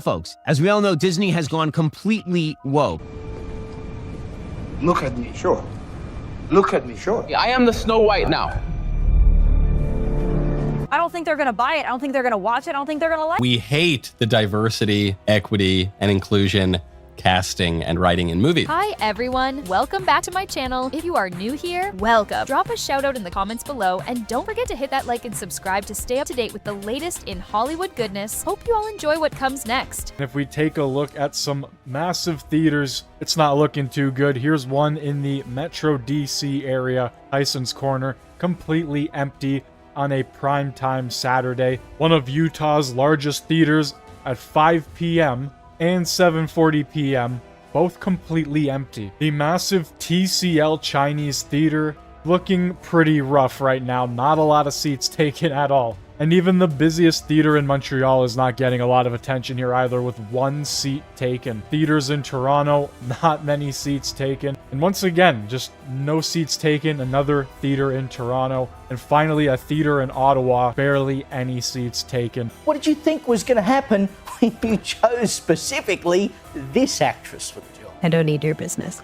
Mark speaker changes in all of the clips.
Speaker 1: Folks, as we all know, Disney has gone completely woke.
Speaker 2: Look at me, sure. Look at me, sure.
Speaker 3: I am the Snow White now.
Speaker 4: I don't think they're going to buy it. I don't think they're going to watch it. I don't think they're going to like it.
Speaker 5: We hate the diversity, equity, and inclusion casting and writing in movies.
Speaker 6: Hi everyone, welcome back to my channel. If you are new here, welcome. Drop a shout out in the comments below and don't forget to hit that like and subscribe to stay up to date with the latest in Hollywood goodness. Hope you all enjoy what comes next.
Speaker 7: If we take a look at some massive theaters, it's not looking too good. Here's one in the Metro DC area, Tyson's Corner, completely empty on a primetime Saturday. One of Utah's largest theaters at 5 p.m. and 7:40 p.m., both completely empty. The massive TCL Chinese Theater looking pretty rough right now. Not a lot of seats taken at all. And even the busiest theater in Montreal is not getting a lot of attention here either, with one seat taken. Theaters in Toronto, not many seats taken. And once again, just no seats taken. Another theater in Toronto. And finally, a theater in Ottawa, barely any seats taken.
Speaker 8: What did you think was going to happen when you chose specifically this actress for the job?
Speaker 9: I don't need your business.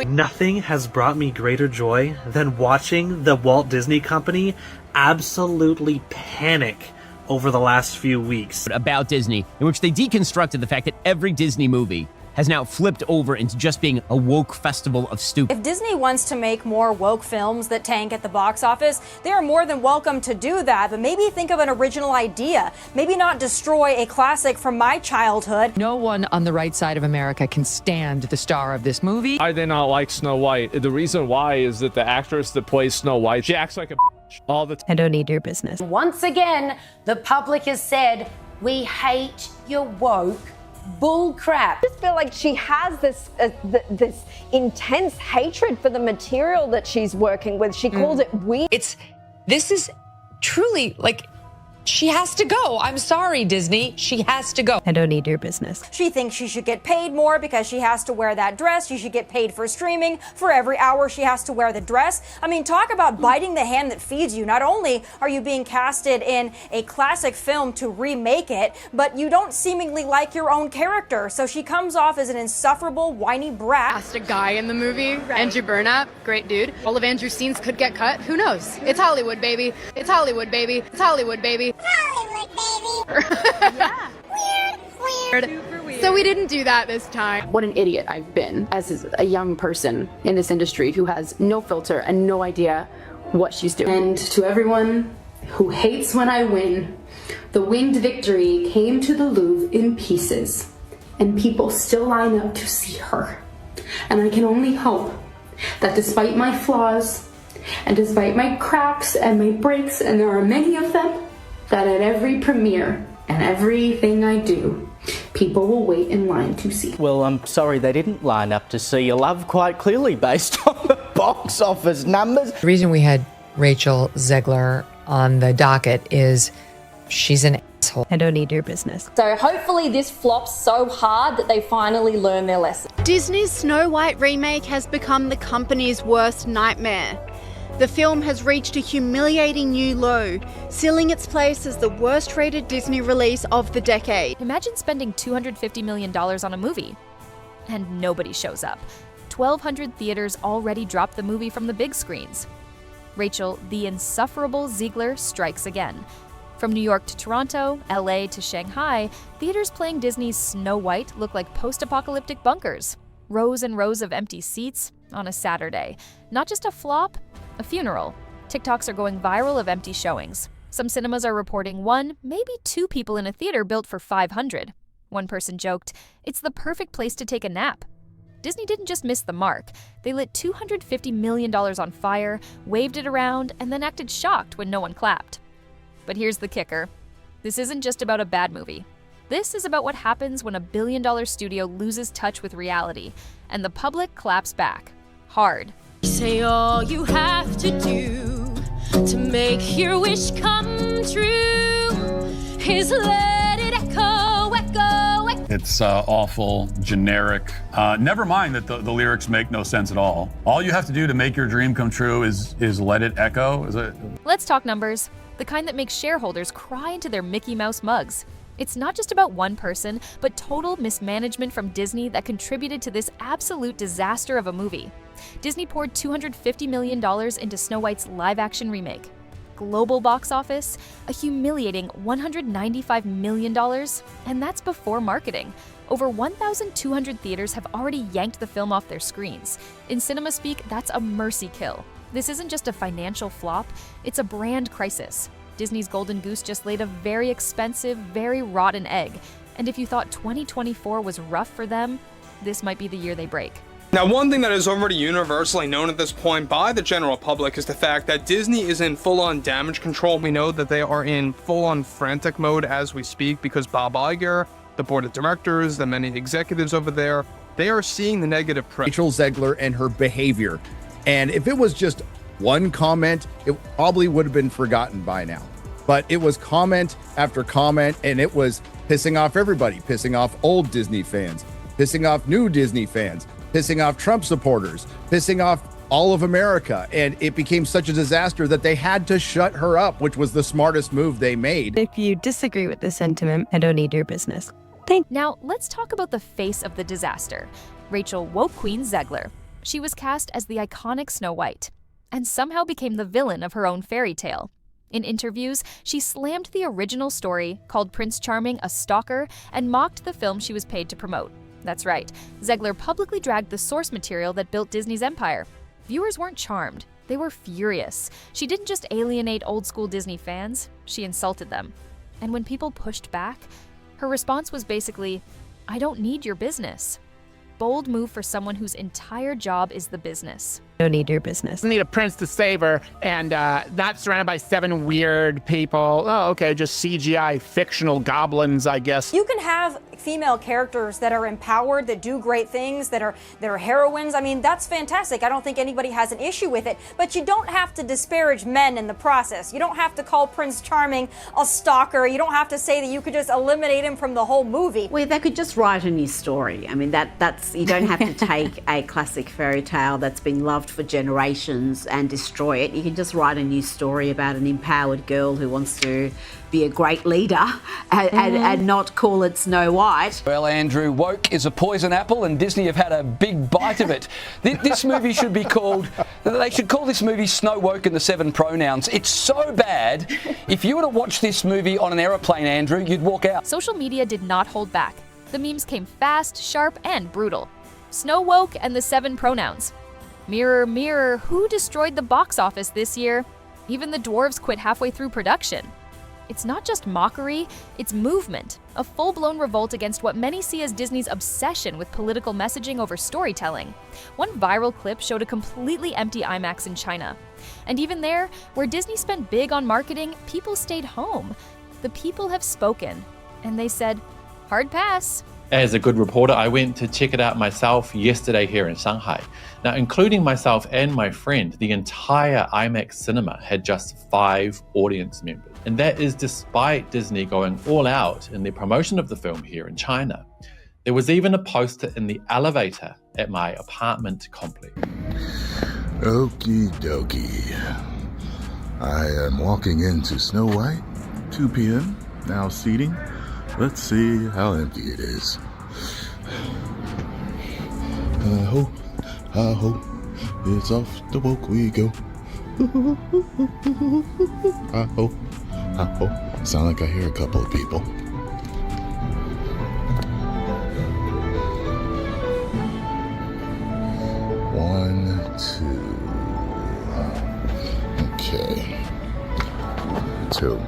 Speaker 10: Nothing has brought me greater joy than watching the Walt Disney Company absolutely panic over the last few weeks.
Speaker 1: About Disney, in which they deconstructed the fact that every Disney movie has now flipped over into just being a woke festival of stupid.
Speaker 4: If Disney wants to make more woke films that tank at the box office, they are more than welcome to do that, but maybe think of an original idea. Maybe not destroy a classic from my childhood.
Speaker 11: No one on the right side of America can stand the star of this movie.
Speaker 3: I did not like Snow White. The reason why is that the actress that plays Snow White, she acts like a bitch all the time.
Speaker 9: I don't need your business.
Speaker 12: Once again, the public has said, we hate your woke bull crap.
Speaker 13: I just feel like she has this this intense hatred for the material that she's working with. She calls it weird.
Speaker 11: This is truly like, she has to go. I'm sorry, Disney. She has to go.
Speaker 9: I don't need your business.
Speaker 4: She thinks she should get paid more because she has to wear that dress. She should get paid for streaming for every hour she has to wear the dress. I mean, talk about biting the hand that feeds you. Not only are you being casted in a classic film to remake it, but you don't seemingly like your own character. So she comes off as an insufferable, whiny brat.
Speaker 14: Cast a guy in the movie, Andrew Burnap, great dude. All of Andrew's scenes could get cut. Who knows? It's Hollywood, baby. It's Hollywood, baby. It's Hollywood, baby. Hollywood, baby. Yeah. Weird. Super weird. So we didn't do that this time.
Speaker 15: What an idiot I've been as a young person in this industry who has no filter and no idea what she's doing. And to everyone who hates when I win, the winged victory came to the Louvre in pieces, and people still line up to see her. And I can only hope that despite my flaws, and despite my cracks and my breaks, and there are many of them, that at every premiere and everything I do, people will wait in line to see.
Speaker 8: Well, I'm sorry they didn't line up to see your love quite clearly based on the box office numbers.
Speaker 11: The reason we had Rachel Zegler on the docket is she's an asshole.
Speaker 9: I don't need your business.
Speaker 13: So hopefully this flops so hard that they finally learn their lesson.
Speaker 14: Disney's Snow White remake has become the company's worst nightmare. The film has reached a humiliating new low, sealing its place as the worst-rated Disney release of the decade.
Speaker 6: Imagine spending $250 million on a movie and nobody shows up. 1,200 theaters already dropped the movie from the big screens. Rachel, the insufferable Zegler, strikes again. From New York to Toronto, LA to Shanghai, theaters playing Disney's Snow White look like post-apocalyptic bunkers. Rows and rows of empty seats on a Saturday. Not just a flop, a funeral. TikToks are going viral of empty showings. Some cinemas are reporting 1, maybe 2 people in a theater built for 500. One person joked, "It's the perfect place to take a nap." Disney didn't just miss the mark. They lit $250 million on fire, waved it around, and then acted shocked when no one clapped. But here's the kicker. This isn't just about a bad movie. This is about what happens when a billion-dollar studio loses touch with reality, and the public claps back. Hard.
Speaker 16: Say all you have to do to make your wish come true is let it echo, echo, echo.
Speaker 17: It's awful, generic. Never mind that the lyrics make no sense at all. All you have to do to make your dream come true is let it echo.
Speaker 6: Let's talk numbers, the kind that makes shareholders cry into their Mickey Mouse mugs. It's not just about one person, but total mismanagement from Disney that contributed to this absolute disaster of a movie. Disney poured $250 million into Snow White's live-action remake. Global box office, a humiliating $195 million, and that's before marketing. Over 1,200 theaters have already yanked the film off their screens. In cinema speak, that's a mercy kill. This isn't just a financial flop, it's a brand crisis. Disney's Golden Goose just laid a very expensive, very rotten egg. And if you thought 2024 was rough for them, this might be the year they break.
Speaker 18: Now, one thing that is already universally known at this point by the general public is the fact that Disney is in full-on damage control. We know that they are in full-on frantic mode as we speak because Bob Iger, the board of directors, the many executives over there, they are seeing the negative press.
Speaker 19: Rachel Zegler and her behavior. And if it was just one comment, it probably would have been forgotten by now. But it was comment after comment, and it was pissing off everybody, pissing off old Disney fans, pissing off new Disney fans, pissing off Trump supporters, pissing off all of America. And it became such a disaster that they had to shut her up, which was the smartest move they made.
Speaker 9: If you disagree with the sentiment, I don't need your business.
Speaker 6: Now, let's talk about the face of the disaster, Rachel Woke Queen Zegler. She was cast as the iconic Snow White, and somehow became the villain of her own fairy tale. In interviews, she slammed the original story, called Prince Charming a stalker, and mocked the film she was paid to promote. That's right, Zegler publicly dragged the source material that built Disney's empire. Viewers weren't charmed, they were furious. She didn't just alienate old-school Disney fans, she insulted them. And when people pushed back, her response was basically, "I don't need your business." Bold move for someone whose entire job is the business.
Speaker 9: Don't need your business.
Speaker 20: Need a prince to save her, and not surrounded by 7 weird people. Oh, okay, just CGI fictional goblins, I guess.
Speaker 4: You can have female characters that are empowered, that do great things, that are heroines. I mean, that's fantastic. I don't think anybody has an issue with it. But you don't have to disparage men in the process. You don't have to call Prince Charming a stalker. You don't have to say that you could just eliminate him from the whole movie.
Speaker 21: Well, they could just write a new story. I mean, that's you don't have to take a classic fairy tale that's been loved for generations and destroy it. You can just write a new story about an empowered girl who wants to be a great leader and not call it Snow White.
Speaker 22: Well, Andrew, woke is a poison apple and Disney have had a big bite of it. This movie should be called, they should call this movie Snow Woke and the 7 Pronouns. It's so bad. If you were to watch this movie on an aeroplane, Andrew, you'd walk out.
Speaker 6: Social media did not hold back. The memes came fast, sharp, and brutal. Snow Woke and the 7 Pronouns. Mirror, mirror, who destroyed the box office this year? Even the dwarves quit halfway through production. It's not just mockery, it's movement, a full-blown revolt against what many see as Disney's obsession with political messaging over storytelling. One viral clip showed a completely empty IMAX in China. And even there, where Disney spent big on marketing, people stayed home. The people have spoken, and they said, hard pass.
Speaker 23: As a good reporter, I went to check it out myself yesterday here in Shanghai. Now, including myself and my friend, the entire IMAX cinema had just 5 audience members. And that is despite Disney going all out in their promotion of the film here in China. There was even a poster in the elevator at my apartment complex.
Speaker 24: Okie dokie. I am walking into Snow White, 2 p.m., now seating. Let's see how empty it is. I hope it's off the woke we go. I hope. Sound like I hear a couple of people. One, 2. Okay. 2.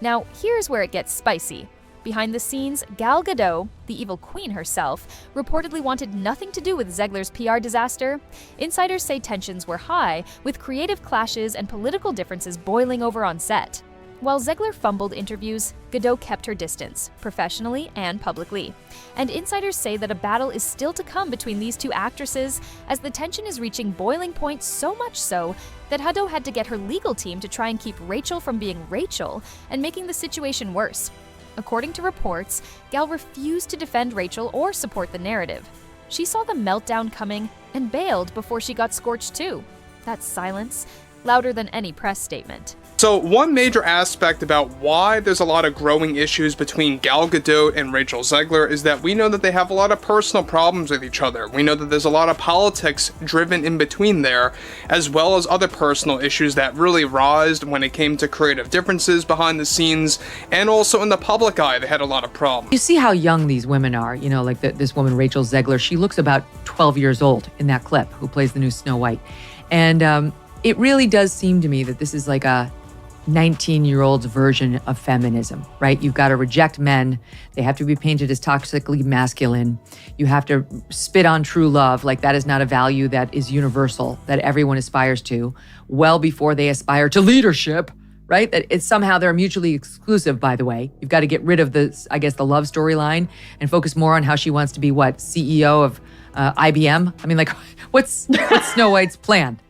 Speaker 6: Now, here's where it gets spicy. Behind the scenes, Gal Gadot, the evil queen herself, reportedly wanted nothing to do with Zegler's PR disaster. Insiders say tensions were high, with creative clashes and political differences boiling over on set. While Zegler fumbled interviews, Gadot kept her distance, professionally and publicly. And insiders say that a battle is still to come between these 2 actresses, as the tension is reaching boiling point, so much so that Gadot had to get her legal team to try and keep Rachel from being Rachel and making the situation worse. According to reports, Gal refused to defend Rachel or support the narrative. She saw the meltdown coming and bailed before she got scorched too. That's silence, louder than any press statement.
Speaker 18: So one major aspect about why there's a lot of growing issues between Gal Gadot and Rachel Zegler is that we know that they have a lot of personal problems with each other. We know that there's a lot of politics driven in between there, as well as other personal issues that really rised when it came to creative differences behind the scenes, and also in the public eye, they had a lot of problems.
Speaker 2: You see how young these women are. You know, like this woman, Rachel Zegler, she looks about 12 years old in that clip, who plays the new Snow White. And it really does seem to me that this is like a 19-year-old's version of feminism, right? You've got to reject men. They have to be painted as toxically masculine. You have to spit on true love. Like that is not a value that is universal, that everyone aspires to, well before they aspire to leadership, right? That it's somehow they're mutually exclusive, by the way. You've got to get rid of the love storyline and focus more on how she wants to be what? CEO of IBM? I mean, like, what's Snow White's plan?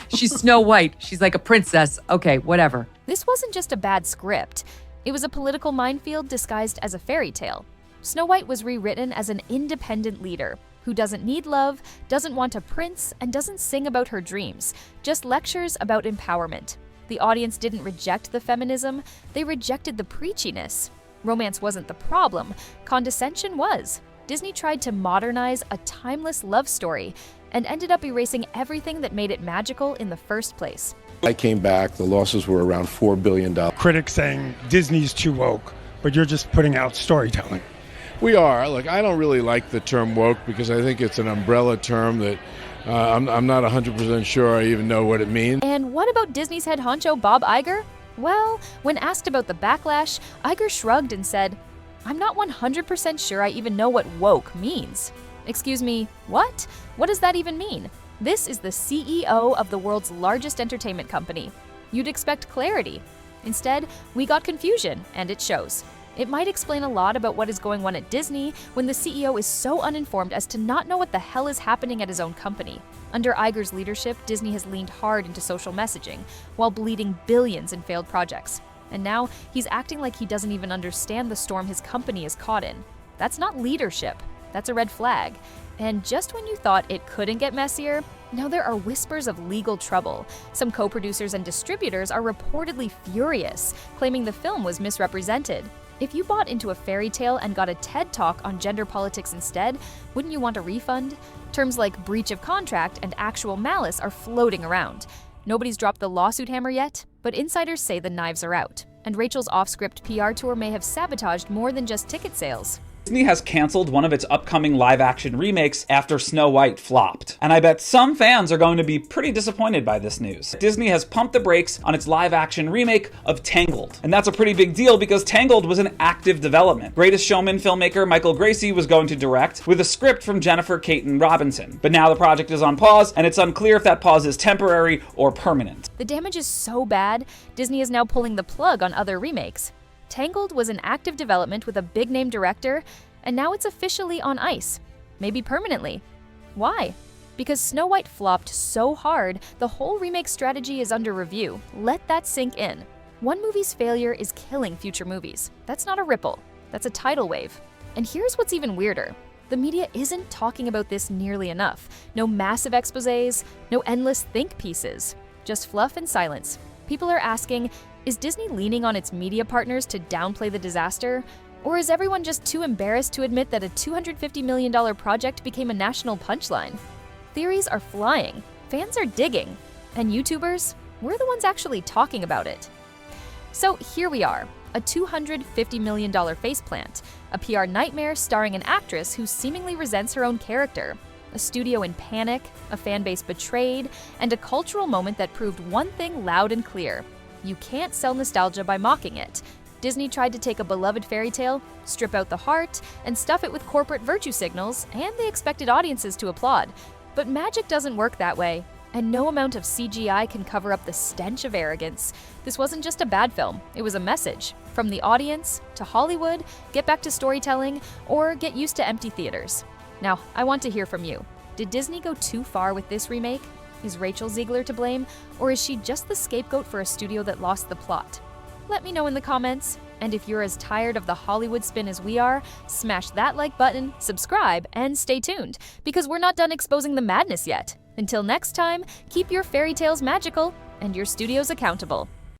Speaker 2: She's Snow White. She's like a princess. Okay, whatever.
Speaker 6: This wasn't just a bad script. It was a political minefield disguised as a fairy tale. Snow White was rewritten as an independent leader who doesn't need love, doesn't want a prince, and doesn't sing about her dreams, just lectures about empowerment. The audience didn't reject the feminism, they rejected the preachiness. Romance wasn't the problem, condescension was. Disney tried to modernize a timeless love story and ended up erasing everything that made it magical in the first place.
Speaker 5: I came back, the losses were around $4 billion.
Speaker 7: Critics saying Disney's too woke, but you're just putting out storytelling.
Speaker 5: We are. Look, I don't really like the term woke because I think it's an umbrella term that I'm not 100% sure I even know what it means.
Speaker 6: And what about Disney's head honcho, Bob Iger? Well, when asked about the backlash, Iger shrugged and said, "I'm not 100% sure I even know what woke means." Excuse me, what? What does that even mean? This is the CEO of the world's largest entertainment company. You'd expect clarity. Instead, we got confusion, and it shows. It might explain a lot about what is going on at Disney when the CEO is so uninformed as to not know what the hell is happening at his own company. Under Iger's leadership, Disney has leaned hard into social messaging, while bleeding billions in failed projects. And now, he's acting like he doesn't even understand the storm his company is caught in. That's not leadership. That's a red flag. And just when you thought it couldn't get messier, now there are whispers of legal trouble. Some co-producers and distributors are reportedly furious, claiming the film was misrepresented. If you bought into a fairy tale and got a TED Talk on gender politics instead, wouldn't you want a refund? Terms like breach of contract and actual malice are floating around. Nobody's dropped the lawsuit hammer yet, but insiders say the knives are out. And Rachel's off-script PR tour may have sabotaged more than just ticket sales.
Speaker 10: Disney has canceled one of its upcoming live-action remakes after Snow White flopped. And I bet some fans are going to be pretty disappointed by this news. Disney has pumped the brakes on its live-action remake of Tangled. And that's a pretty big deal because Tangled was in active development. Greatest Showman filmmaker Michael Gracie was going to direct with a script from Jennifer Caton Robinson. But now the project is on pause, and it's unclear if that pause is temporary or permanent.
Speaker 6: The damage is so bad, Disney is now pulling the plug on other remakes. Tangled was in active development with a big-name director, and now it's officially on ice. Maybe permanently. Why? Because Snow White flopped so hard, the whole remake strategy is under review. Let that sink in. One movie's failure is killing future movies. That's not a ripple. That's a tidal wave. And here's what's even weirder. The media isn't talking about this nearly enough. No massive exposés, no endless think pieces. Just fluff and silence. People are asking, is Disney leaning on its media partners to downplay the disaster? Or is everyone just too embarrassed to admit that a $250 million project became a national punchline? Theories are flying, fans are digging, and YouTubers, we're the ones actually talking about it. So here we are, a $250 million faceplant, a PR nightmare starring an actress who seemingly resents her own character, a studio in panic, a fan base betrayed, and a cultural moment that proved one thing loud and clear. You can't sell nostalgia by mocking it. Disney tried to take a beloved fairy tale, strip out the heart, and stuff it with corporate virtue signals, and they expected audiences to applaud. But magic doesn't work that way, and no amount of CGI can cover up the stench of arrogance. This wasn't just a bad film, it was a message. From the audience to Hollywood, get back to storytelling, or get used to empty theaters. Now, I want to hear from you. Did Disney go too far with this remake? Is Rachel Zegler to blame, or is she just the scapegoat for a studio that lost the plot? Let me know in the comments. And if you're as tired of the Hollywood spin as we are, smash that like button, subscribe, and stay tuned, because we're not done exposing the madness yet. Until next time, keep your fairy tales magical and your studios accountable.